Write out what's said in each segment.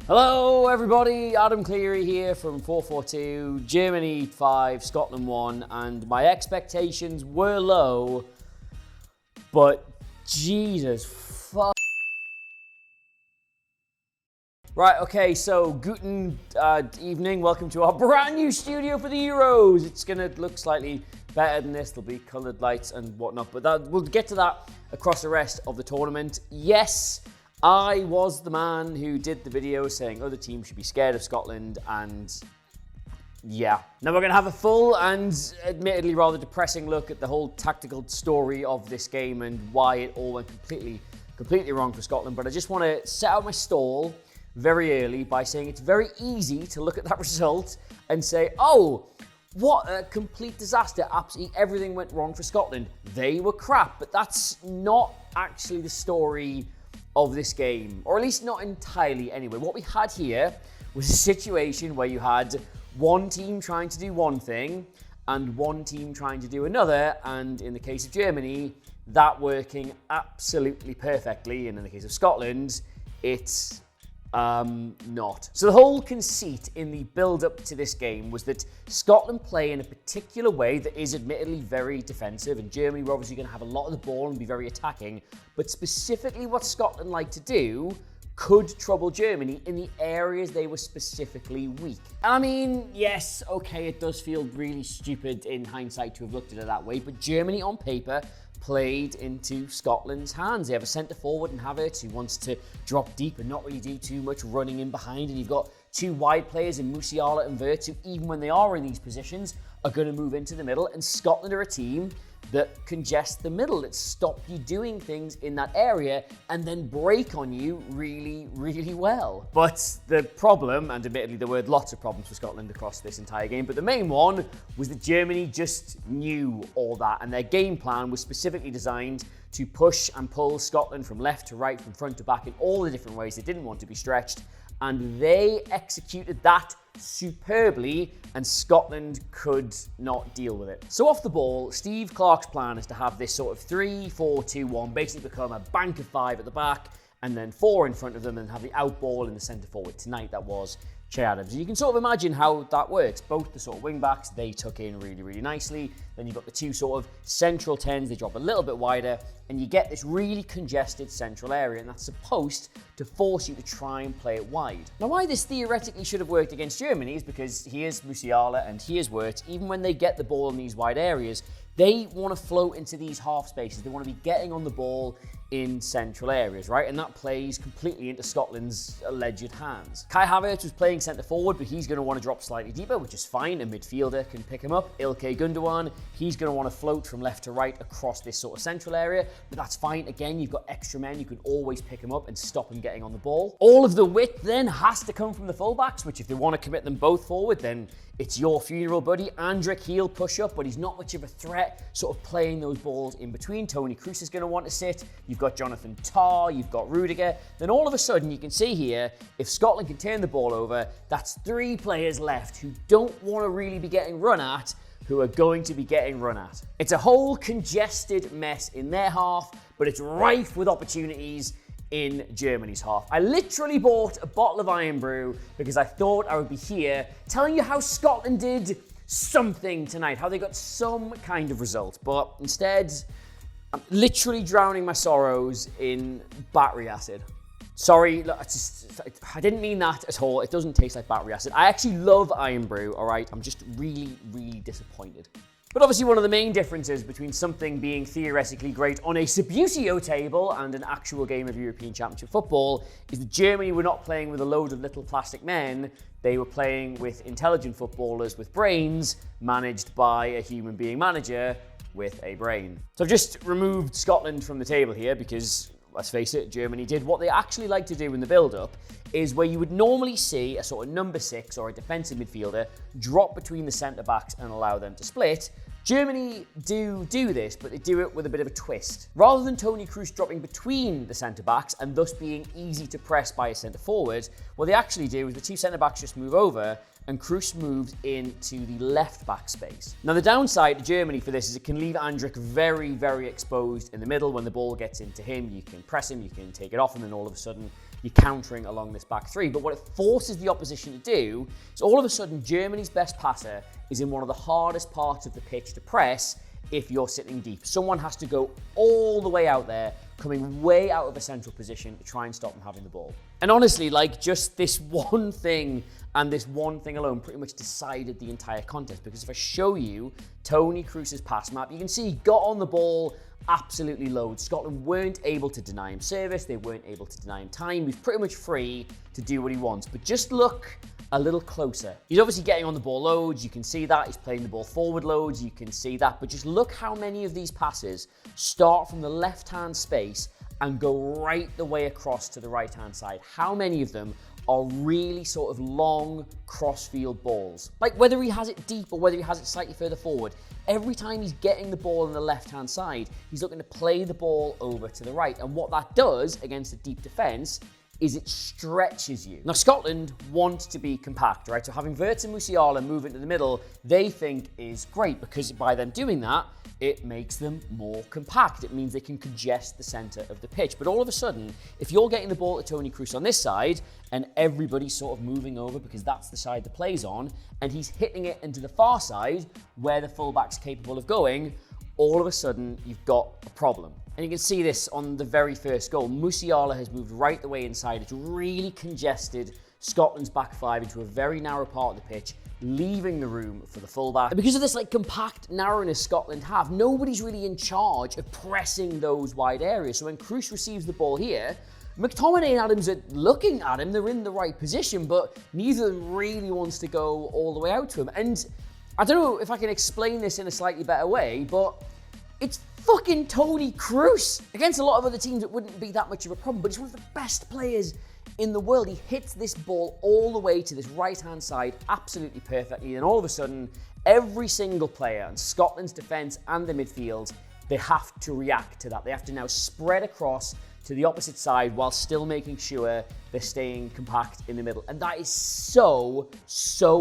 Hello everybody, 𝗘𝗫𝗧𝗏 here from FourFourTwo, Germany 5, Scotland 1, and my expectations were low, but Jesus fuck. Right, okay, so guten evening, welcome to our brand new studio for the Euros. It's gonna look slightly better than this, there'll be coloured lights and whatnot, but we'll get to that across the rest of the tournament. Yes, I was the man who did the video saying other teams should be scared of Scotland, and yeah. Now we're going to have a full and admittedly rather depressing look at the whole tactical story of this game and why it all went completely wrong for Scotland. But I just want to set out my stall very early by saying it's very easy to look at that result and say, oh, what a complete disaster. Absolutely everything went wrong for Scotland. They were crap. But that's not actually the story of this game, or at least not entirely anyway. What we had here was a situation where you had one team trying to do one thing and one team trying to do another, and in the case of Germany, that working absolutely perfectly, and in the case of Scotland, it's not. So the whole conceit in the build-up to this game was that Scotland play in a particular way that is admittedly very defensive, and Germany were obviously going to have a lot of the ball and be very attacking, but specifically what Scotland like to do could trouble Germany in the areas they were specifically weak. And I mean, yes, okay, it does feel really stupid in hindsight to have looked at it that way, but Germany on paper played into Scotland's hands. They have a centre forward in Havertz who wants to drop deep and not really do too much running in behind, and you've got two wide players in Musiala and Wirtz who, even when they are in these positions, are going to move into the middle, and Scotland are a team that congest the middle, that stop you doing things in that area and then break on you really, really well. But the problem, and admittedly there were lots of problems for Scotland across this entire game, but the main one was that Germany just knew all that, and their game plan was specifically designed to push and pull Scotland from left to right, from front to back in all the different ways they didn't want to be stretched, and they executed that superbly, and Scotland could not deal with it. So off the ball, Steve Clarke's plan is to have this sort of 3-4-2-1 basically become a bank of 5 at the back and then 4 in front of them, and have the out ball in the centre forward. Tonight that was 𝗘𝗫𝗧𝗏. You can sort of imagine how that works. Both the sort of wing backs, they tuck in really, really nicely. Then you've got the two sort of central 10s, they drop a little bit wider, and you get this really congested central area, and that's supposed to force you to try and play it wide. Now, why this theoretically should have worked against Germany is because here's Musiala and here's Wirtz. Even when they get the ball in these wide areas, they want to float into these half spaces. They want to be getting on the ball in central areas, right? And that plays completely into Scotland's alleged hands. Kai Havertz was playing centre forward, but he's going to want to drop slightly deeper, which is fine. A midfielder can pick him up. 𝗘𝗫𝗧𝗏𝗧𝗏, he's going to want to float from left to right across this sort of central area, but that's fine. Again, you've got extra men. You can always pick him up and stop him getting on the ball. All of the width then has to come from the fullbacks, which if they want to commit them both forward, then it's your funeral, buddy. Andrick, he'll push up, but he's not much of a threat, sort of playing those balls in between. Toni Kroos is going to want to sit. You've got Jonathan Tah, you've got Rudiger. Then all of a sudden, you can see here, if Scotland can turn the ball over, that's 3 players left who don't want to really be getting run at, who are going to be getting run at. It's a whole congested mess in their half, but it's rife with opportunities in Germany's half. I literally bought a bottle of Iron Brew because I thought I would be here telling you how Scotland did something tonight, how they got some kind of result, but instead, I'm literally drowning my sorrows in battery acid. Sorry, look, I didn't mean that at all. It doesn't taste like battery acid. I actually love Iron Brew, all right? I'm just really, really disappointed. But obviously one of the main differences between something being theoretically great on a Superiority table and an actual game of European Championship football is that Germany were not playing with a load of little plastic men. They were playing with intelligent footballers with brains, managed by a human being manager with a brain. So I've just removed Scotland from the table here because, let's face it, Germany did what they actually like to do in the build-up, is where you would normally see a sort of number 6 or a defensive midfielder drop between the centre-backs and allow them to split. Germany do this, but they do it with a bit of a twist. Rather than Toni Kroos dropping between the centre-backs and thus being easy to press by a centre-forward, what they actually do is the two centre-backs just move over and Kroos moves into the left back space. Now the downside to Germany for this is it can leave 𝗕𝗔𝗓 very, very exposed in the middle. When the ball gets into him, you can press him, you can take it off, and then all of a sudden you're countering along this back three. But what it forces the opposition to do is all of a sudden Germany's best passer is in one of the hardest parts of the pitch to press if you're sitting deep. Someone has to go all the way out there, coming way out of a central position to try and stop them having the ball. And honestly, like, just this one thing and this one thing alone pretty much decided the entire contest, because if I show you Toni Kroos's pass map, you can see he got on the ball absolutely loads. Scotland weren't able to deny him service, they weren't able to deny him time. He was pretty much free to do what he wants. But just look a little closer. He's obviously getting on the ball loads, you can see that. He's playing the ball forward loads, you can see that. But just look how many of these passes start from the left-hand space and go right the way across to the right-hand side. How many of them are really sort of long cross-field balls? Like, whether he has it deep or whether he has it slightly further forward, every time he's getting the ball on the left-hand side, he's looking to play the ball over to the right. And what that does against a deep defence is it stretches you. Now, Scotland want to be compact, right? So having 𝗬𝗓𝗧𝗏 and Musiala move into the middle, they think is great, because by them doing that, it makes them more compact. It means they can congest the centre of the pitch. But all of a sudden, if you're getting the ball to Toni Kroos on this side, and everybody's sort of moving over because that's the side the play's on, and he's hitting it into the far side where the fullback's capable of going, all of a sudden you've got a problem. And you can see this on the very first goal. Musiala has moved right the way inside. It's really congested Scotland's back five into a very narrow part of the pitch, leaving the room for the fullback. And because of this compact narrowness Scotland have, nobody's really in charge of pressing those wide areas. So when Kroos receives the ball here, McTominay and Adams are looking at him, they're in the right position, but neither of them really wants to go all the way out to him. And I don't know if I can explain this in a slightly better way, but it's fucking Toni Kroos. Against a lot of other teams, it wouldn't be that much of a problem, but he's one of the best players in the world. He hits this ball all the way to this right-hand side absolutely perfectly, and all of a sudden, every single player on Scotland's defence and the midfield, they have to react to that. They have to now spread across to the opposite side while still making sure they're staying compact in the middle. And that is so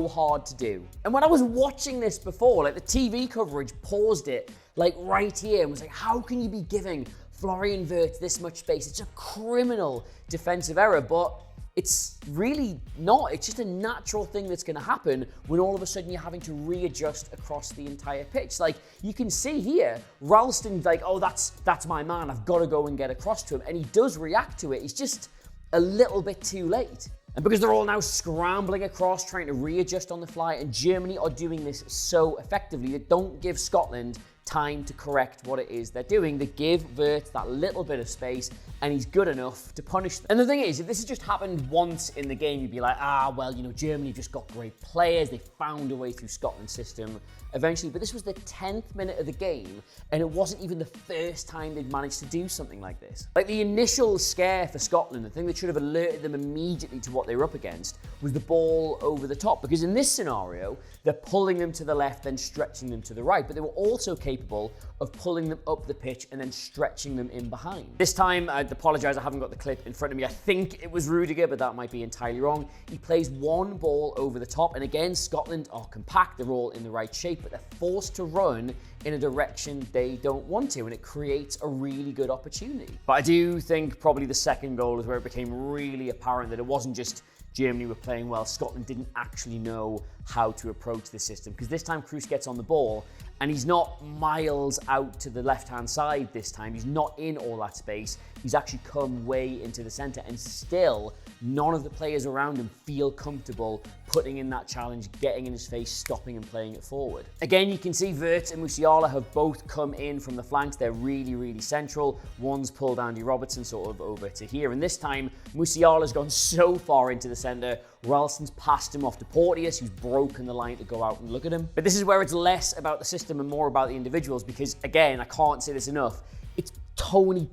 hard to do. And when I was watching this before, like, the TV coverage paused it like right here and was like, how can you be giving Florian Wirtz this much space? It's a criminal defensive error, but it's really not. It's just a natural thing that's going to happen when all of a sudden you're having to readjust across the entire pitch. Like, you can see here, Ralston's like, oh, that's my man. I've got to go and get across to him. And he does react to it. He's just a little bit too late. And because they're all now scrambling across, trying to readjust on the fly, and Germany are doing this so effectively, they don't give Scotland time to correct what it is they're doing. They give Wirtz that little bit of space, and he's good enough to punish them. And the thing is, if this had just happened once in the game, you'd be like, well, you know, Germany just got great players. They found a way through Scotland's system eventually. But this was the 10th minute of the game, and it wasn't even the first time they'd managed to do something like this. Like, the initial scare for Scotland, the thing that should have alerted them immediately to what they were up against, was the ball over the top. Because in this scenario, they're pulling them to the left, then stretching them to the right. But they were also capable of pulling them up the pitch and then stretching them in behind. This time, I'd apologise, I haven't got the clip in front of me. I think it was Rudiger, but that might be entirely wrong. He plays one ball over the top, and again, Scotland are compact, they're all in the right shape, but they're forced to run in a direction they don't want to, and it creates a really good opportunity. But I do think probably the second goal is where it became really apparent that it wasn't just Germany were playing well, Scotland didn't actually know how to approach this system. Because this time Kroos gets on the ball and he's not miles out to the left-hand side this time. He's not in all that space. He's actually come way into the centre, and still none of the players around him feel comfortable putting in that challenge, getting in his face, stopping and playing it forward. Again, you can see Wirtz and Musiala have both come in from the flanks. They're really central. One's pulled 𝗕𝗕𝗓𝗏 sort of over to here, and this time Musiala's gone so far into the centre, Ralston's passed him off to Porteous, who's broken the line to go out and look at him. But this is where it's less about the system and more about the individuals, because again, I can't say this enough, it's Toni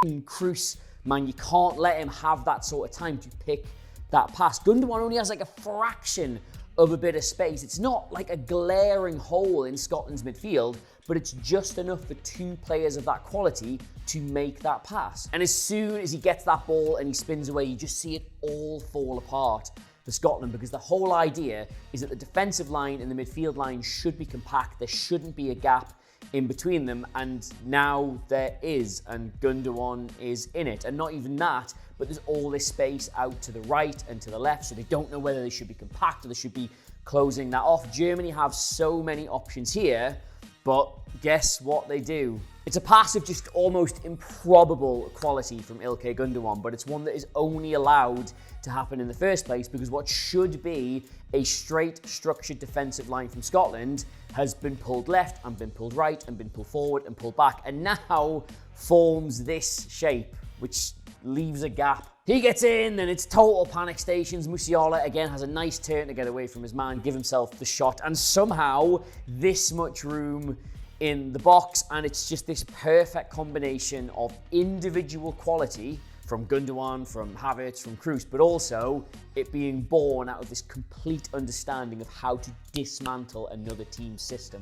Kroos, man. You can't let him have that sort of time to pick that pass. Gundogan only has like a fraction of a bit of space. It's not like a glaring hole in Scotland's midfield, but it's just enough for two players of that quality to make that pass. And as soon as he gets that ball and he spins away, you just see it all fall apart for Scotland, because the whole idea is that the defensive line and the midfield line should be compact. There shouldn't be a gap in between them, and now there is, and Gundogan is in it. And not even that, but there's all this space out to the right and to the left, so they don't know whether they should be compact or they should be closing that off. Germany have so many options here, but guess what they do? It's a pass of just almost improbable quality from Ilkay Gundogan, but it's one that is only allowed to happen in the first place because what should be a straight, structured defensive line from Scotland has been pulled left and been pulled right and been pulled forward and pulled back, and now forms this shape, which leaves a gap. He gets in, and it's total panic stations. Musiala again has a nice turn to get away from his man, give himself the shot, and somehow this much room in the box, and it's just this perfect combination of individual quality from Gundogan, from Havertz, from Kroos, but also it being born out of this complete understanding of how to dismantle another team's system.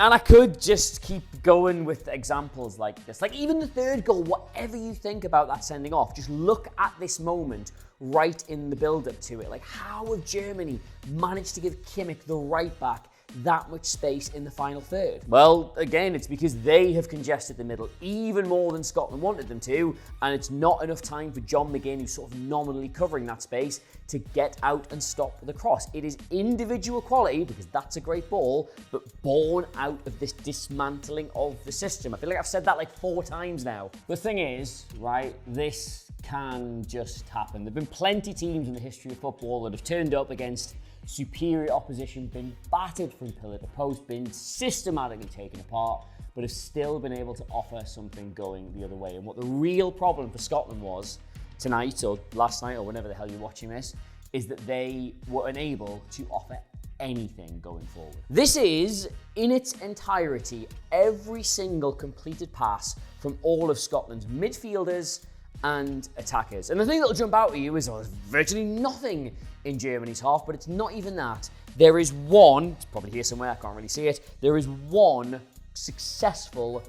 And I could just keep going with examples like this. Like even the third goal, whatever you think about that sending off, just look at this moment right in the build-up to it. Like how have Germany managed to give Kimmich, the right back, that much space in the final third? Well, again, it's because they have congested the middle even more than Scotland wanted them to, and it's not enough time for John McGinn, who's sort of nominally covering that space, to get out and stop the cross. It is individual quality, because that's a great ball, but born out of this dismantling of the system. I feel like I've said that like 4 times now. The thing is, right, this can just happen. There have been plenty of teams in the history of football that have turned up against superior opposition, been battered from pillar to post, been systematically taken apart, but have still been able to offer something going the other way. And what the real problem for Scotland was tonight, or last night, or whenever the hell you're watching this, is that they were unable to offer anything going forward. This is, in its entirety, every single completed pass from all of Scotland's midfielders and attackers. And the thing that'll jump out at you is, there's virtually nothing in Germany's half, but it's not even that. There is one, it's probably here somewhere, I can't really see it, there is one successful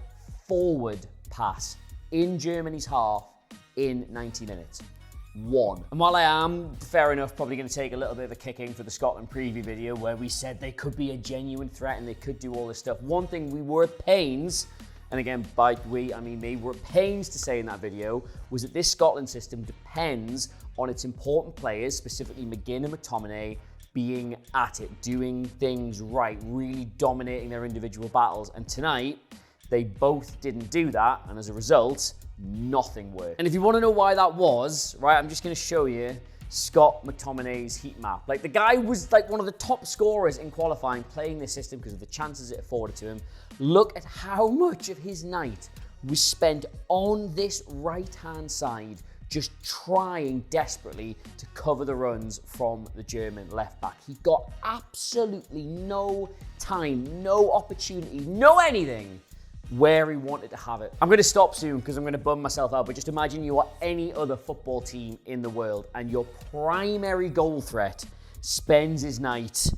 forward pass in Germany's half in 90 minutes. One. And while I am, fair enough, probably going to take a little bit of a kicking for the Scotland preview video where we said they could be a genuine threat and they could do all this stuff, one thing we were at pains, and again, by we, I mean me, were at pains to say in that video, was that this Scotland system depends on its important players, specifically McGinn and McTominay, being at it, doing things right, really dominating their individual battles. And tonight, they both didn't do that, and as a result, nothing worked. And if you want to know why that was, right, I'm just going to show you Scott McTominay's heat map. Like, the guy was like one of the top scorers in qualifying playing this system because of the chances it afforded to him. Look at how much of his night was spent on this right-hand side, just trying desperately to cover the runs from the German left back. He got absolutely no time, no opportunity, no anything where he wanted to have it. I'm going to stop soon because I'm going to bum myself out, but just imagine you are any other football team in the world and your primary goal threat spends his night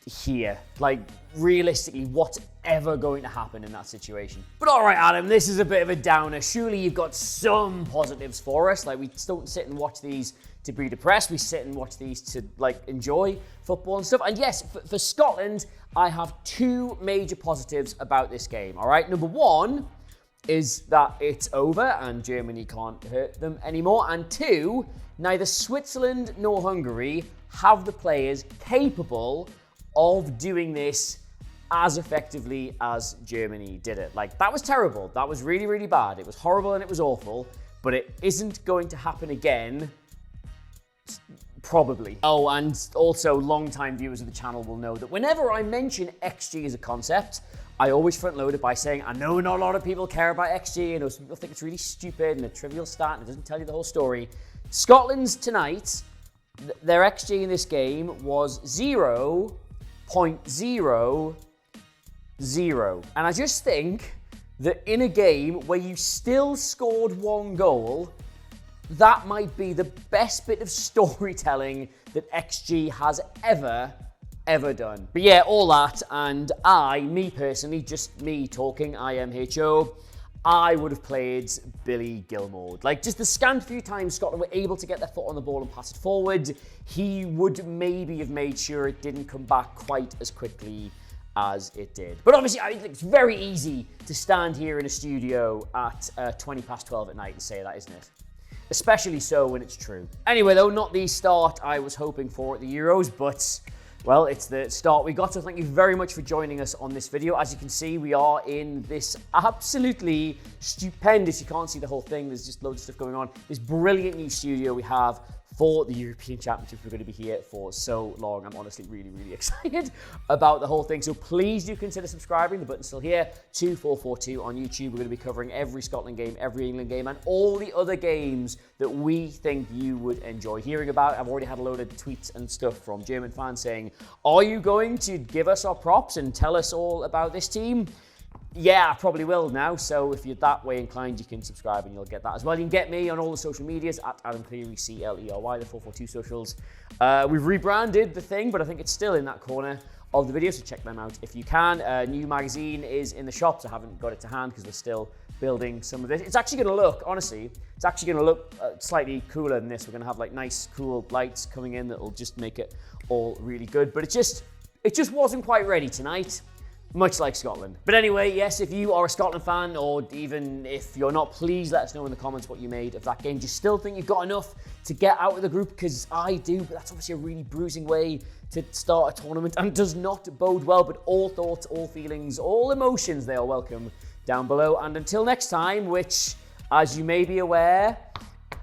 here. Like, realistically, what's ever going to happen in that situation? But all right, Adam, this is a bit of a downer. Surely you've got some positives for us. Like, we don't sit and watch these to be depressed. We sit and watch these to, like, enjoy football and stuff. And yes, for Scotland, I have 2 major positives about this game, all right? Number 1 is that it's over and Germany can't hurt them anymore. And 2, neither Switzerland nor Hungary have the players capable of doing this as effectively as Germany did it. Like, that was terrible. That was really, really bad. It was horrible and it was awful, but it isn't going to happen again, probably. Oh, and also long-time viewers of the channel will know that whenever I mention XG as a concept, I always front-load it by saying, I know not a lot of people care about XG, I know some people think it's really stupid and a trivial stat and it doesn't tell you the whole story. Scotland's tonight, their XG in this game was 0.00. And I just think that in a game where you still scored 1 goal, that might be the best bit of storytelling that XG has ever done. But yeah, all that, and me personally, just me talking, IMHO, I would have played Billy Gilmour. Like, just the scant few times Scotland were able to get their foot on the ball and pass it forward, he would maybe have made sure it didn't come back quite as quickly as it did. But obviously, I think it's very easy to stand here in a studio at 12 at night and say that, isn't it? Especially so when it's true. Anyway, though, not the start I was hoping for at the Euros, but, well, it's the start we got. So thank you very much for joining us on this video. As you can see, we are in this absolutely stupendous, you can't see the whole thing, there's just loads of stuff going on, this brilliant new studio we have for the European Championships. We're going to be here for so long. I'm honestly really, really excited about the whole thing. So please do consider subscribing. The button's still here to FourFourTwo on YouTube. We're going to be covering every Scotland game, every England game, and all the other games that we think you would enjoy hearing about. I've already had a load of tweets and stuff from German fans saying, are you going to give us our props and tell us all about this team? Yeah, I probably will now. So if you're that way inclined, you can subscribe and you'll get that as well. You can get me on all the social medias at @𝗘𝗫𝗧𝗏, 𝐶LERY, the FourFourTwo socials. We've rebranded the thing, but I think it's still in that corner of the video, so check them out if you can. A new magazine is in the shops. I haven't got it to hand because we're still building some of this. It's actually going to look, honestly, it's actually going to look slightly cooler than this. We're going to have like nice, cool lights coming in that'll just make it all really good. But it just wasn't quite ready tonight. Much like Scotland. But anyway, yes, if you are a Scotland fan, or even if you're not, please let us know in the comments what you made of that game. Do you still think you've got enough to get out of the group? Because I do, but that's obviously a really bruising way to start a tournament and does not bode well. But all thoughts, all feelings, all emotions, they are welcome down below. And until next time, which, as you may be aware,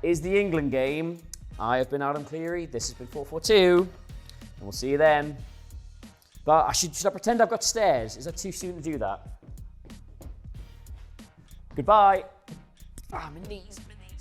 is the England game, I have been 𝗘𝗫𝗧𝗏, this has been FourFourTwo, and we'll see you then. But should I pretend I've got stairs? Is that too soon to do that? Goodbye. Ah, my knees.